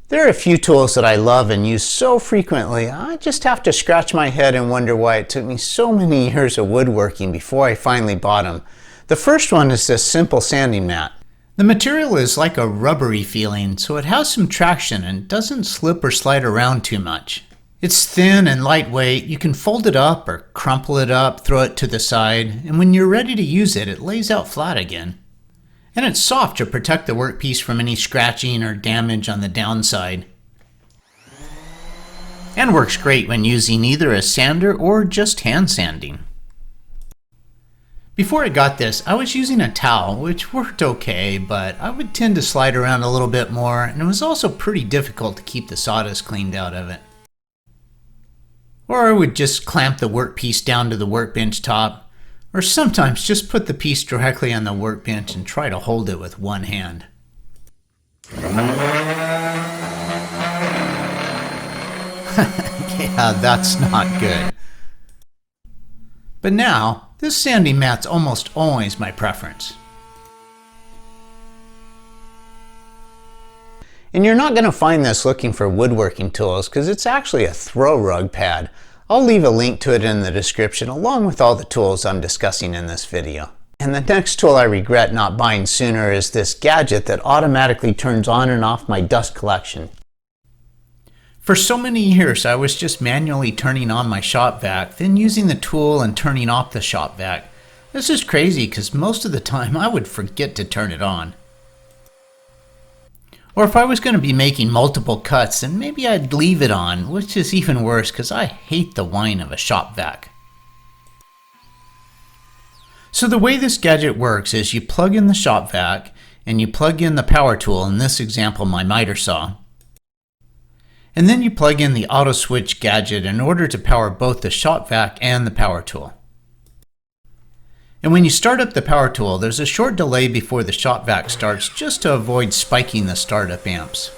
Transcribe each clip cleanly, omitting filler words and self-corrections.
There are a few tools that I love and use so frequently, I just have to scratch my head and wonder why it took me so many years of woodworking before I finally bought them. The first one is this simple sanding mat. The material is like a rubbery feeling, so it has some traction and doesn't slip or slide around too much. It's thin and lightweight. You can fold it up or crumple it up, throw it to the side, and when you're ready to use it, it lays out flat again. And it's soft to protect the workpiece from any scratching or damage on the downside. And works great when using either a sander or just hand sanding. Before I got this, I was using a towel, which worked okay, but I would tend to slide around a little bit more, and it was also pretty difficult to keep the sawdust cleaned out of it. Or I would just clamp the workpiece down to the workbench top, or sometimes just put the piece directly on the workbench and try to hold it with one hand. Yeah, that's not good. But now, this sanding mat's almost always my preference. And you're not going to find this looking for woodworking tools because it's actually a throw rug pad. I'll leave a link to it in the description along with all the tools I'm discussing in this video. And the next tool I regret not buying sooner is this gadget that automatically turns on and off my dust collection. For so many years I was just manually turning on my shop vac, then using the tool and turning off the shop vac. This is crazy because most of the time I would forget to turn it on. Or if I was going to be making multiple cuts, then maybe I'd leave it on, which is even worse because I hate the whine of a shop vac. So the way this gadget works is you plug in the shop vac and you plug in the power tool, in this example my miter saw. And then you plug in the auto switch gadget in order to power both the shop vac and the power tool. And when you start up the power tool, there's a short delay before the shop vac starts just to avoid spiking the startup amps.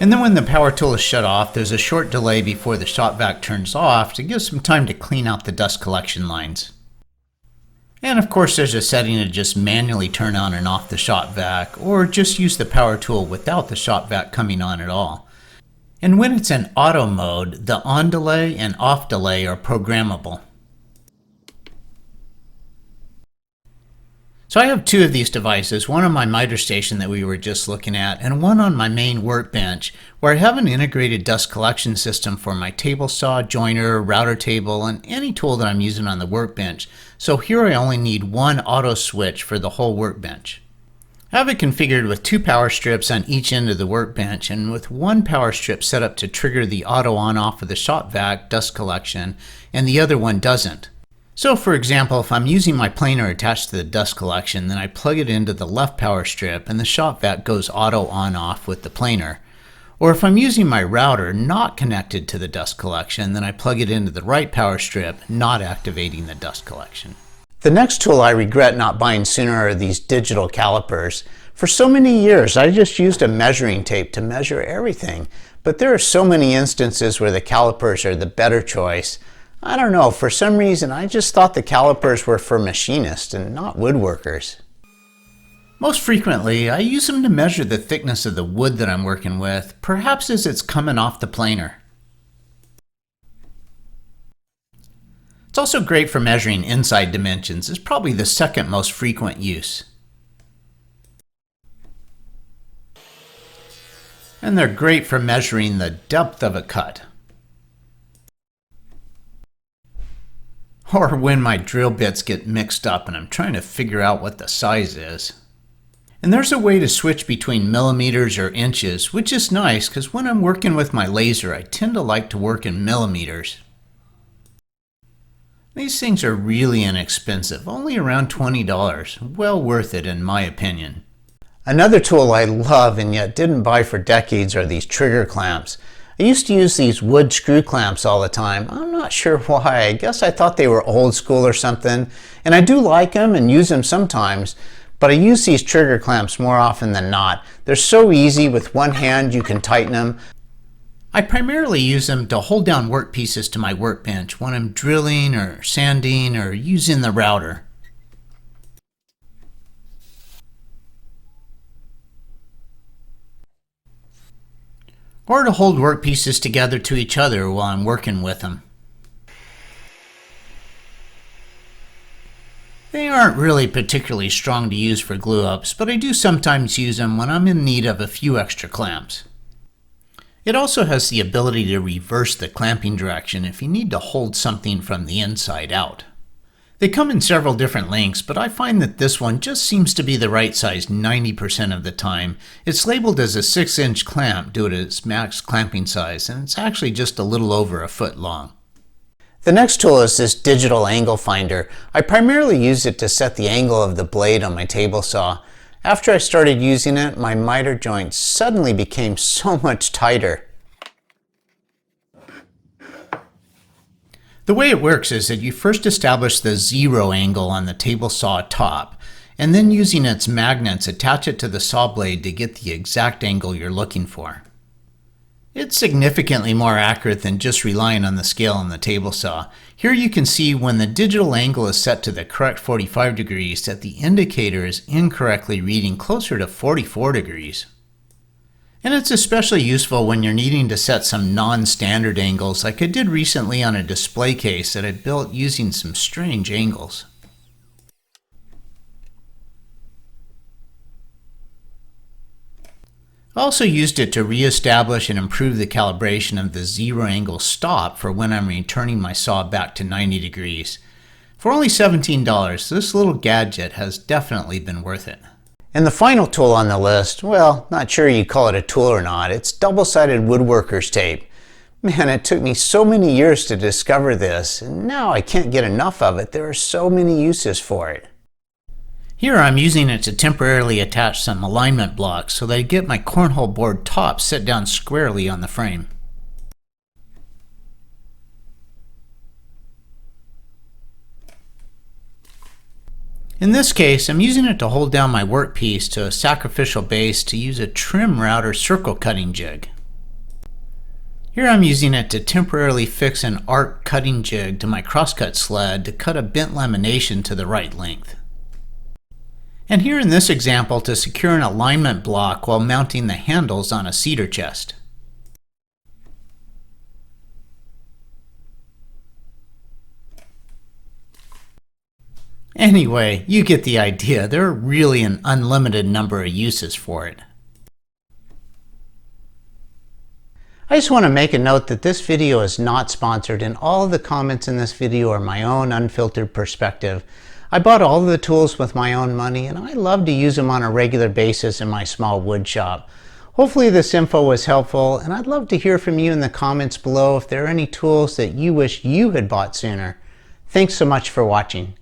And then when the power tool is shut off, there's a short delay before the shop vac turns off to give some time to clean out the dust collection lines. And of course there's a setting to just manually turn on and off the shop vac, or just use the power tool without the shop vac coming on at all. And when it's in auto mode, the on delay and off delay are programmable. So I have two of these devices, one on my miter station that we were just looking at, and one on my main workbench, where I have an integrated dust collection system for my table saw, joiner, router table, and any tool that I'm using on the workbench. So here I only need one auto switch for the whole workbench. I have it configured with two power strips on each end of the workbench, and with one power strip set up to trigger the auto on-off of the shop vac dust collection, and the other one doesn't. So for example, if I'm using my planer attached to the dust collection, then I plug it into the left power strip and the shop vac goes auto on-off with the planer. Or if I'm using my router not connected to the dust collection, then I plug it into the right power strip, not activating the dust collection. The next tool I regret not buying sooner are these digital calipers. For so many years I just used a measuring tape to measure everything, but there are so many instances where the calipers are the better choice. I don't know, for some reason I just thought the calipers were for machinists and not woodworkers. Most frequently I use them to measure the thickness of the wood that I'm working with, perhaps as it's coming off the planer. It's also great for measuring inside dimensions. It's probably the second most frequent use. And they're great for measuring the depth of a cut. Or when my drill bits get mixed up and I'm trying to figure out what the size is. And there's a way to switch between millimeters or inches, which is nice because when I'm working with my laser, I tend to like to work in millimeters. These things are really inexpensive, only around $20. Well worth it in my opinion. Another tool I love and yet didn't buy for decades are these trigger clamps. I used to use these wood screw clamps all the time. I'm not sure why. I guess I thought they were old school or something. And I do like them and use them sometimes, but I use these trigger clamps more often than not. They're so easy. With one hand you can tighten them. I primarily use them to hold down workpieces to my workbench when I'm drilling or sanding or using the router. or to hold workpieces together to each other while I'm working with them. They aren't really particularly strong to use for glue-ups, but I do sometimes use them when I'm in need of a few extra clamps. It also has the ability to reverse the clamping direction if you need to hold something from the inside out. They come in several different lengths, but I find that this one just seems to be the right size 90% of the time. It's labeled as a 6-inch clamp due to its max clamping size, and it's actually just a little over a foot long. The next tool is this digital angle finder. I primarily use it to set the angle of the blade on my table saw. After I started using it, my miter joint suddenly became so much tighter. The way it works is that you first establish the 0 angle on the table saw top, and then using its magnets attach it to the saw blade to get the exact angle you're looking for. It's significantly more accurate than just relying on the scale on the table saw. Here you can see when the digital angle is set to the correct 45 degrees that the indicator is incorrectly reading closer to 44 degrees. And it's especially useful when you're needing to set some non-standard angles like I did recently on a display case that I built using some strange angles. I also used it to re-establish and improve the calibration of the 0 angle stop for when I'm returning my saw back to 90 degrees. For only $17, this little gadget has definitely been worth it. And the final tool on the list, well, not sure you call it a tool or not, it's double-sided Woodworkers tape. Man, it took me so many years to discover this, and now I can't get enough of it. There are so many uses for it. Here I'm using it to temporarily attach some alignment blocks so that I get my cornhole board top set down squarely on the frame. In this case, I'm using it to hold down my workpiece to a sacrificial base to use a trim router circle cutting jig. Here I'm using it to temporarily fix an arc cutting jig to my crosscut sled to cut a bent lamination to the right length. And here in this example to secure an alignment block while mounting the handles on a cedar chest. Anyway, you get the idea. There are really an unlimited number of uses for it. I just want to make a note that this video is not sponsored and all of the comments in this video are my own unfiltered perspective. I bought all of the tools with my own money and I love to use them on a regular basis in my small wood shop. Hopefully this info was helpful and I'd love to hear from you in the comments below if there are any tools that you wish you had bought sooner. Thanks so much for watching.